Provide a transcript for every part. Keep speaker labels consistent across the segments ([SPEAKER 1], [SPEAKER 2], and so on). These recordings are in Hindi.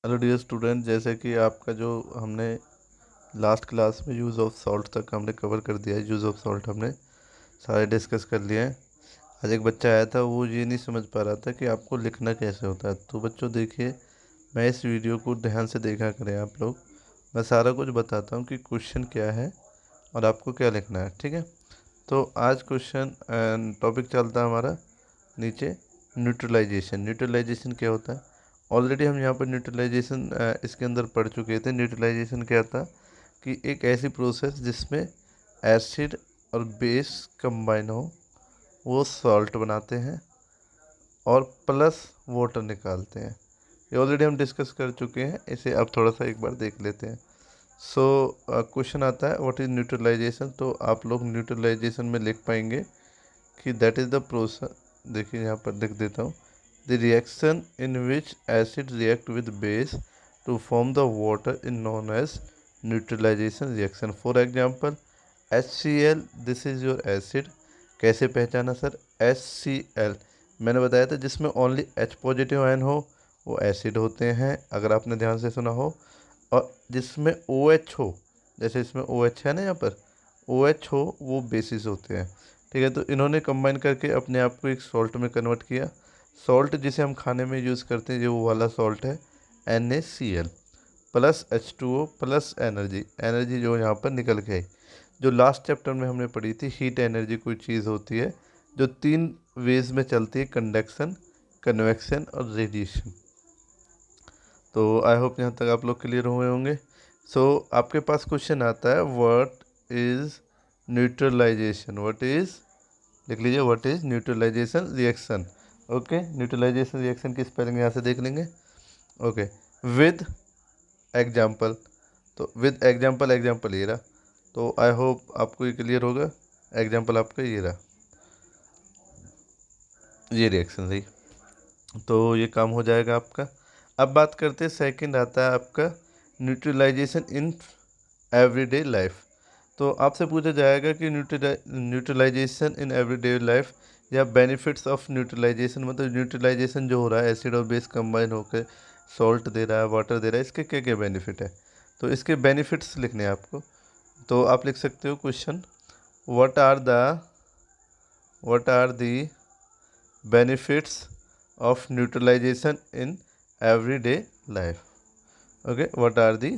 [SPEAKER 1] हेलो डियर स्टूडेंट, जैसे कि आपका जो हमने लास्ट क्लास में यूज़ ऑफ सॉल्ट तक हमने कवर कर दिया है। यूज़ ऑफ सॉल्ट हमने सारे डिस्कस कर लिए हैं। आज एक बच्चा आया था, वो ये नहीं समझ पा रहा था कि आपको लिखना कैसे होता है। तो बच्चों देखिए, मैं इस वीडियो को ध्यान से देखा करें आप लोग। मैं सारा कुछ बताता हूँ कि क्वेश्चन क्या है और आपको क्या लिखना है, ठीक है। तो आज क्वेश्चन टॉपिक चलता है हमारा नीचे, न्यूट्रलाइजेशन। न्यूट्रलाइजेशन क्या होता है? ऑलरेडी हम यहाँ पर न्यूट्रलाइजेशन इसके अंदर पढ़ चुके थे। न्यूट्रलाइजेशन क्या था कि एक ऐसी प्रोसेस जिसमें एसिड और बेस कंबाइन हो, वो सॉल्ट बनाते हैं और प्लस वाटर निकालते हैं। ये ऑलरेडी हम डिस्कस कर चुके हैं, इसे अब थोड़ा सा एक बार देख लेते हैं। सो क्वेश्चन आता है व्हाट इज़ न्यूट्रलाइजेशन। तो आप लोग न्यूट्रलाइजेशन में लिख पाएंगे कि दैट इज़ द प्रोसेस। देखिए यहाँ पर लिख देता हूँ, the reaction in which acid react with base to form the water in known as neutralization reaction. For example HCl, this is your acid. कैसे पहचाना सर? HCl मैंने बताया था जिसमें ओनली H पॉजिटिव आयन हो वो एसिड होते हैं, अगर आपने ध्यान से सुना हो। और जिसमें OH हो, जैसे इसमें OH है ना, यहाँ पर OH हो, वो बेसिस होते हैं। ठीक है, तो इन्होंने कंबाइन करके अपने आप को एक सॉल्ट में कन्वर्ट किया। सॉल्ट जिसे हम खाने में यूज़ करते हैं, ये वो वाला सॉल्ट है NaCl plus H2O plus energy. Energy जो यहाँ पर निकल के आई, जो लास्ट चैप्टर में हमने पढ़ी थी, हीट एनर्जी कोई चीज़ होती है जो 3 वेज में चलती है, कंडक्शन, कन्वेक्शन और रेडिएशन। तो आई होप यहाँ तक आप लोग क्लियर हुए होंगे। सो आपके पास क्वेश्चन आता है what is neutralization. What is, लिख लीजिए, what is neutralization reaction. Okay, neutralization reaction की स्पेलिंग यहाँ से देख लेंगे। Okay, with example. तो विद एग्जाम्पल, एग्जाम्पल ये रहा। तो आई होप आपको ये क्लियर होगा। एग्जाम्पल आपका ये रहा, ये रिएक्शन रही। तो ये काम हो जाएगा आपका। अब बात करते हैं, सेकंड आता है आपका न्यूट्रलाइजेशन इन एवरीडे लाइफ। तो आपसे पूछा जाएगा कि न्यूट्रलाइजेशन इन एवरीडे लाइफ या बेनिफिट्स ऑफ न्यूट्रलाइजेशन, मतलब न्यूट्रलाइजेशन जो हो रहा है, एसिड और बेस कंबाइन होकर सॉल्ट दे रहा है, वाटर दे रहा है, इसके क्या क्या बेनिफिट है। तो इसके बेनिफिट्स लिखने हैं आपको। तो आप लिख सकते हो question, what are the benefits of neutralization in everyday life. Okay, what are the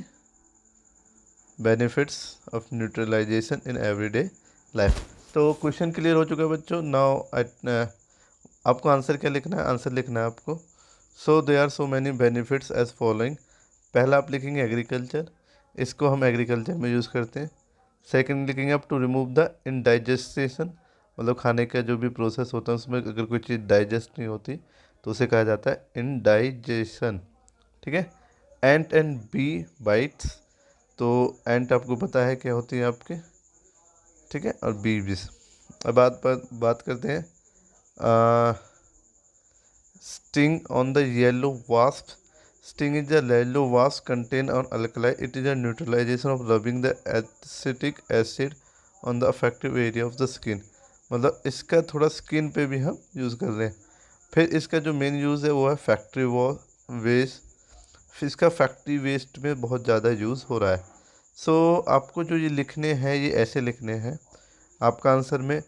[SPEAKER 1] benefits of neutralization in everyday life? तो क्वेश्चन क्लियर हो चुका है बच्चों। नाउ आपको आंसर क्या लिखना है? आंसर लिखना है आपको, so they are so many benefits as following. पहला आप लिखेंगे एग्रीकल्चर, इसको हम एग्रीकल्चर में यूज़ करते हैं। सेकंड लिखेंगे आप टू रिमूव द इनडाइजेस्टेशन, मतलब खाने का जो भी प्रोसेस होता है उसमें अगर कोई चीज़ डाइजेस्ट नहीं होती तो उसे कहा जाता है इनडाइजेशन। ठीक है। एंट एंड बी बाइट्स, तो एंट आपको पता है क्या होती है आपके, ठीक है, और बी भी। अब बात करते हैं sting on the yellow wasp. Sting is the yellow wasp contain on alkali. It is a neutralization of rubbing the acetic acid on the affected area of the skin. मतलब इसका थोड़ा स्किन पे भी हम यूज़ कर रहे हैं। फिर इसका जो मेन यूज़ है वो है फैक्ट्री वेस्ट। फिर इसका फैक्ट्री वेस्ट में बहुत ज़्यादा यूज़ हो रहा है। सो आपको जो ये लिखने हैं ये ऐसे लिखने हैं। आपका आंसर में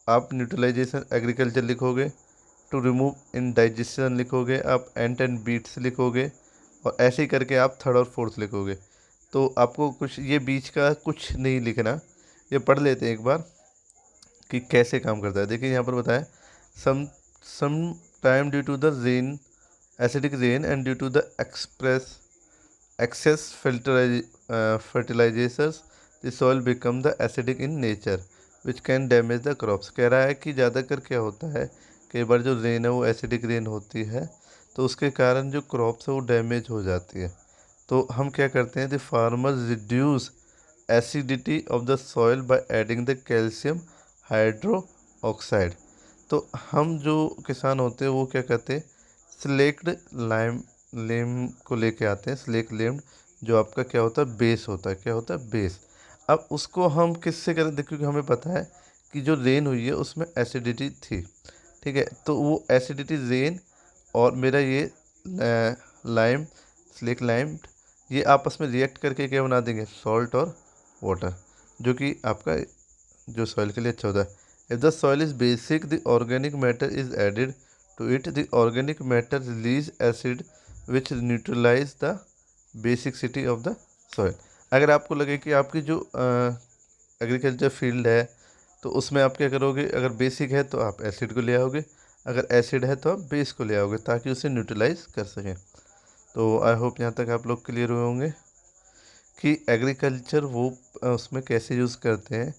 [SPEAKER 1] आप न्यूट्रलाइजेशन एग्रीकल्चर लिखोगे, टू रिमूव इनडाइजेशन लिखोगे, आप एंड बीट्स लिखोगे, और ऐसे ही करके आप थर्ड और फोर्थ लिखोगे। तो आपको कुछ ये बीच का कुछ नहीं लिखना। ये पढ़ लेते हैं एक बार कि कैसे काम करता है। देखिए यहाँ पर बताया, some some time due to the rain, acidic rain, and due to the excess fertilizers, the soil become the acidic in nature which can damage the crops। कह रहा है कि ज़्यादातर क्या होता है, कई बार जो रेन है वो एसिडिक रेन होती है, तो उसके कारण जो क्रॉप्स है वो डैमेज हो जाती है। तो हम क्या करते हैं, the farmers reduce acidity of the soil by adding the calcium hydro oxide. तो हम जो किसान होते हैं वो क्या करते हैं, स्लेक्ड लाइम लेम को लेके आते हैं। स्लेक लेम्ड जो आपका क्या होता है, बेस होता है। क्या होता है, बेस। अब उसको हम किससे करें, देखिए क्योंकि हमें पता है कि जो रेन हुई है उसमें एसिडिटी थी, ठीक है, तो वो एसिडिटी रेन और मेरा ये लाइम स्लेक लाइम, ये आपस में रिएक्ट करके क्या बना देंगे, सॉल्ट और वाटर, जो कि आपका जो सॉइल के लिए अच्छा होता है। If the soil is basic the organic matter is added to it, the organic matter release acid which neutralize the basicity of the soil. अगर आपको लगे कि आपकी जो एग्रीकल्चर फील्ड है तो उसमें आप क्या करोगे, अगर बेसिक है तो आप एसिड को ले आओगे, अगर एसिड है तो आप बेस को ले आओगे ताकि उसे न्यूट्रलाइज कर सकें। तो आई होप यहाँ तक आप लोग क्लियर हुए होंगे कि एग्रीकल्चर वो उसमें कैसे यूज़ करते हैं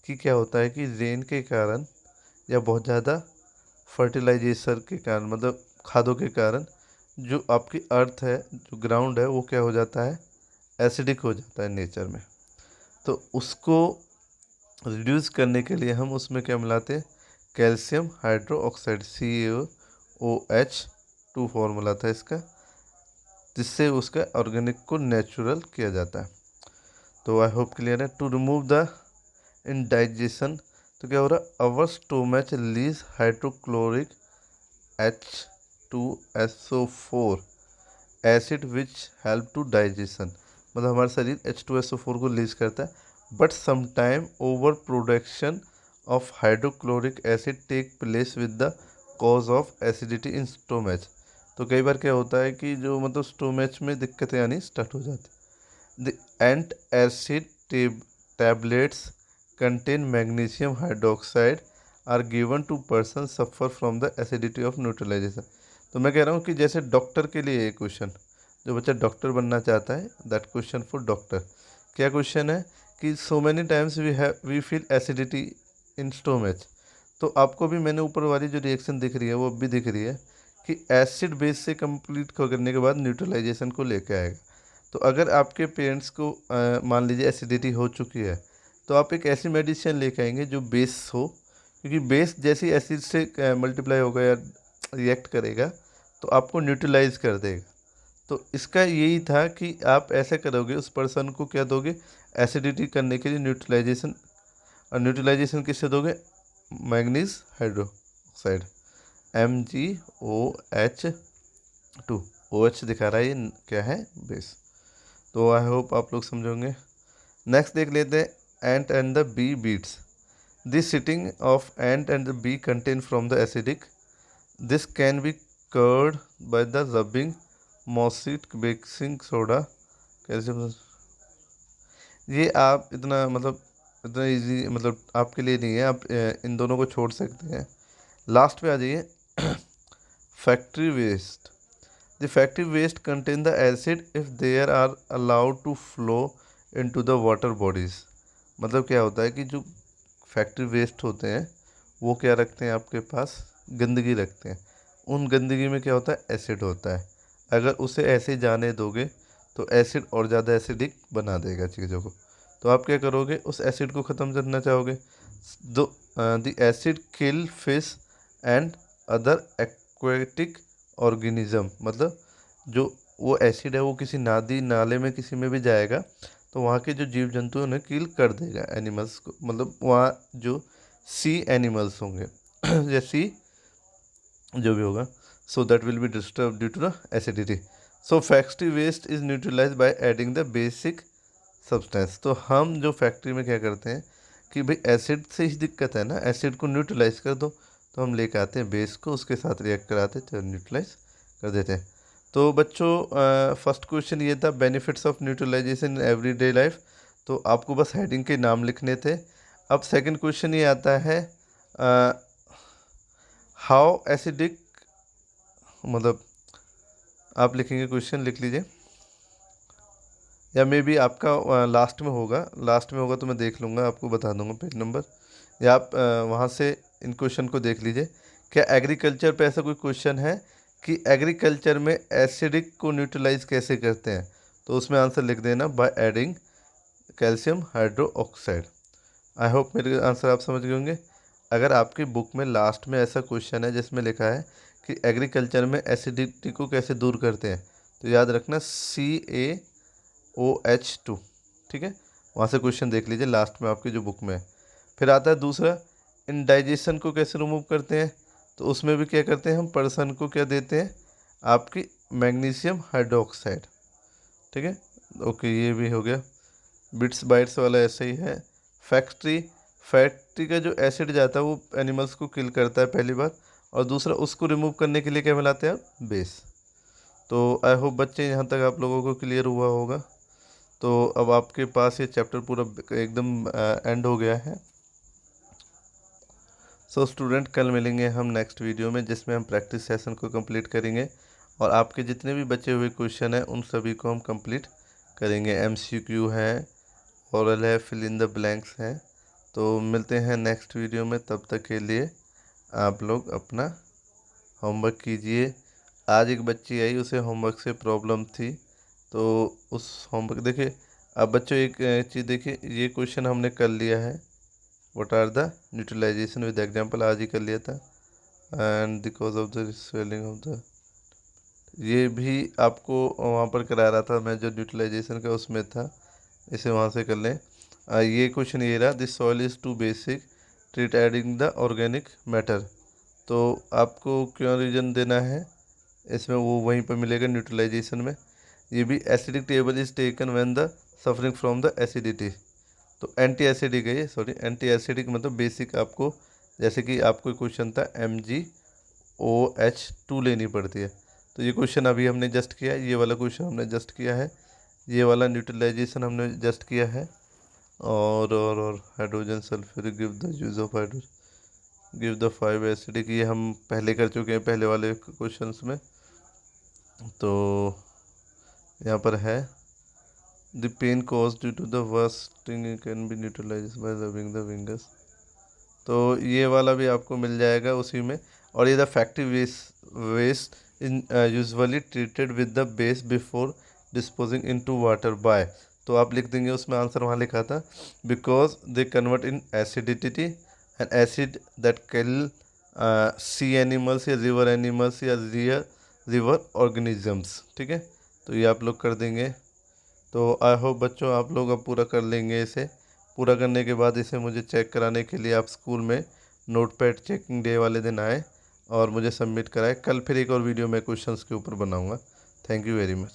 [SPEAKER 1] कि क्या होता है कि रेन के कारण या बहुत ज़्यादा फर्टिलाइजेशन के कारण, मतलब खादों के कारण, जो आपकी अर्थ है, जो ग्राउंड है, वो क्या हो जाता है, एसिडिक हो जाता है नेचर में। तो उसको रिड्यूस करने के लिए हम उसमें क्या मिलाते हैं, calcium hydro oxide, CaOH2 formula था इसका, जिससे उसका ऑर्गेनिक को नेचुरल किया जाता है। तो आई होप क्लियर है। टू रिमूव द इनडाइजेशन, तो क्या हो रहा है, our stomach release hydrochloric H2SO4 acid which help to digestion, मतलब हमारा शरीर H2SO4 को रिलीज करता है, but sometime over production of hydrochloric acid take place with the cause of acidity in stomach. तो कई बार क्या होता है कि जो मतलब स्टोमच में दिक्कतें आनी स्टार्ट हो जाती है। The antacid tablets contain magnesium hydroxide are given to person suffer from the acidity of neutralization। तो मैं कह रहा हूँ कि जैसे डॉक्टर के लिए ये क्वेश्चन, जो बच्चा डॉक्टर बनना चाहता है, दैट क्वेश्चन फॉर डॉक्टर। क्या क्वेश्चन है कि so many times we feel acidity in stomach. तो आपको भी मैंने ऊपर वाली जो रिएक्शन दिख रही है वो भी दिख रही है कि एसिड बेस से कंप्लीट करने के बाद न्यूट्रलाइजेशन को लेकर आएगा। तो अगर आपके पेरेंट्स को मान लीजिए एसिडिटी हो चुकी है, तो आप एक ऐसी मेडिसिन लेके आएंगे जो बेस हो, क्योंकि बेस जैसी एसिड से मल्टीप्लाई होगा या रिएक्ट करेगा तो आपको न्यूट्रलाइज कर देगा। तो इसका यही था कि आप ऐसे करोगे, उस पर्सन को क्या दोगे, एसिडिटी करने के लिए न्यूट्रलाइजेशन। और न्यूट्रलाइजेशन किससे दोगे, मैग्नीज हाइड्रोक्साइड, MgOH2। OH दिखा रहा है ये क्या है, बेस। तो आई होप आप लोग समझोगे। नेक्स्ट देख लेते हैं ant and the bee bites. This stinging of ant and the bee contain from the acidic, this can be cured by the rubbing moist baking soda calcium. ये आप इतना मतलब इतना इजी मतलब आपके लिए नहीं है, आप इन दोनों को छोड़ सकते हैं। लास्ट पे आ जाइए, factory waste. The factory waste contain the acid if they are allowed to flow into the water bodies। मतलब क्या होता है कि जो फैक्ट्री वेस्ट होते हैं वो क्या रखते हैं, आपके पास गंदगी रखते हैं। उन गंदगी में क्या होता है, एसिड होता है। अगर उसे ऐसे जाने दोगे तो एसिड और ज़्यादा एसिडिक बना देगा चीज़ों को। तो आप क्या करोगे, उस एसिड को ख़त्म करना चाहोगे। दो the acid kill fish and other aquatic organism, मतलब जो वो एसिड है वो किसी नदी नाले में किसी में भी जाएगा तो वहाँ के जो जीव जंतु हैं उन्हें किल कर देगा, एनिमल्स को, मतलब वहाँ जो सी एनिमल्स होंगे या सी जो भी होगा, so that will be disturb due to the acidity. So factory waste is neutralize by adding the basic substance. तो हम जो फैक्ट्री में क्या करते हैं कि भाई एसिड से ही दिक्कत है ना, एसिड को न्यूट्रलाइज कर दो, तो हम लेके आते हैं बेस को, उसके साथ रिएक्ट कराते हैं तो न्यूट्रलाइज कर देते हैं। तो बच्चों फर्स्ट क्वेश्चन ये था, benefits of neutralization in everyday life. तो आपको बस हेडिंग के नाम लिखने थे। अब सेकंड क्वेश्चन ये आता है, हाउ एसिडिक, मतलब आप लिखेंगे, क्वेश्चन लिख लीजिए, या मे बी आपका लास्ट में होगा, लास्ट में होगा तो मैं देख लूँगा, आपको बता दूंगा पेज नंबर, या आप वहाँ से इन क्वेश्चन को देख लीजिए। क्या एग्रीकल्चर पे ऐसा कोई क्वेश्चन है कि एग्रीकल्चर में एसिडिक को न्यूट्रलाइज कैसे करते हैं, तो उसमें आंसर लिख देना by adding calcium hydro oxide. I hope मेरे आंसर आप समझ गए होंगे। अगर आपकी बुक में लास्ट में ऐसा क्वेश्चन है जिसमें लिखा है कि एग्रीकल्चर में एसिडिटी को कैसे दूर करते हैं, तो याद रखना CaOH2, ठीक है, वहाँ से क्वेश्चन देख लीजिए लास्ट में आपकी जो बुक में है। फिर आता है दूसरा, इंडाइजेशन को कैसे रिमूव करते हैं, तो उसमें भी क्या करते हैं हम, पर्सन को क्या देते हैं, आपकी मैग्नीशियम हाइड्रोक्साइड। ठीक है, ओके, ये भी हो गया। बिट्स बाइट्स वाला ऐसे ही है। फैक्ट्री, फैक्ट्री का जो एसिड जाता है वो एनिमल्स को किल करता है पहली बार, और दूसरा उसको रिमूव करने के लिए क्या मिलाते हैं, बेस। तो आई होप बच्चे यहाँ तक आप लोगों को क्लियर हुआ होगा। तो अब आपके पास ये चैप्टर पूरा एकदम एंड हो गया है। सो स्टूडेंट, कल मिलेंगे हम नेक्स्ट वीडियो में, जिसमें हम प्रैक्टिस सेशन को कंप्लीट करेंगे, और आपके जितने भी बचे हुए क्वेश्चन हैं उन सभी को हम कंप्लीट करेंगे। MCQ है, ओरल है, फिल इन द ब्लैंक्स हैं। तो मिलते हैं नेक्स्ट वीडियो में, तब तक के लिए आप लोग अपना होमवर्क कीजिए। आज एक बच्ची आई, उसे होमवर्क से प्रॉब्लम थी, तो उस होमवर्क देखिए, अब बच्चों एक चीज़ देखिए, ये क्वेश्चन हमने कर लिया है, what are the neutralization with example, आज ही कर लिया था। And because of the swelling of the, ये भी आपको वहाँ पर करा रहा था मैं, जो न्यूट्रलाइजेशन का उसमें था, इसे वहाँ से कर लें। ये क्वेश्चन ये रहा, this soil is too basic, treat adding the organic matter. तो आपको क्यों रीजन देना है इसमें, वो वहीं पर मिलेगा न्यूट्रलाइजेशन में। ये भी acidic table is taken when the suffering from the acidity. तो एंटी एसिडिक है ये, सॉरी एंटी एसिडिक मतलब बेसिक, आपको जैसे कि आपको क्वेश्चन था MgOH2 लेनी पड़ती है, तो ये क्वेश्चन अभी हमने जस्ट किया है, ये वाला क्वेश्चन हमने जस्ट किया है, ये वाला न्यूट्रलाइजेशन हमने जस्ट किया है। और hydrogen sulphuric give the use of hydrogen give the 5 acidic, ये हम पहले कर चुके हैं पहले वाले क्वेश्चंस में। तो यहाँ पर है, the pain cause due to the bursting can be neutralize by rubbing the fingers. तो ये वाला भी आपको मिल जाएगा उसी में। और ये the factory waste in usually treated with the base before disposing into water by, तो आप लिख देंगे उसमें आंसर वहाँ लिखा था, because they convert in acidity and acid that kill sea animals या रिवर एनिमल्स या रिवर ऑर्गेनिजम्स। ठीक है, तो ये आप लोग कर देंगे। तो आई होप बच्चों आप लोग अब पूरा कर लेंगे इसे। पूरा करने के बाद इसे मुझे चेक कराने के लिए आप स्कूल में नोटपैड चेकिंग डे वाले दिन आए और मुझे सबमिट कराए। कल फिर एक और वीडियो मैं क्वेश्चंस के ऊपर बनाऊंगा। Thank you very much.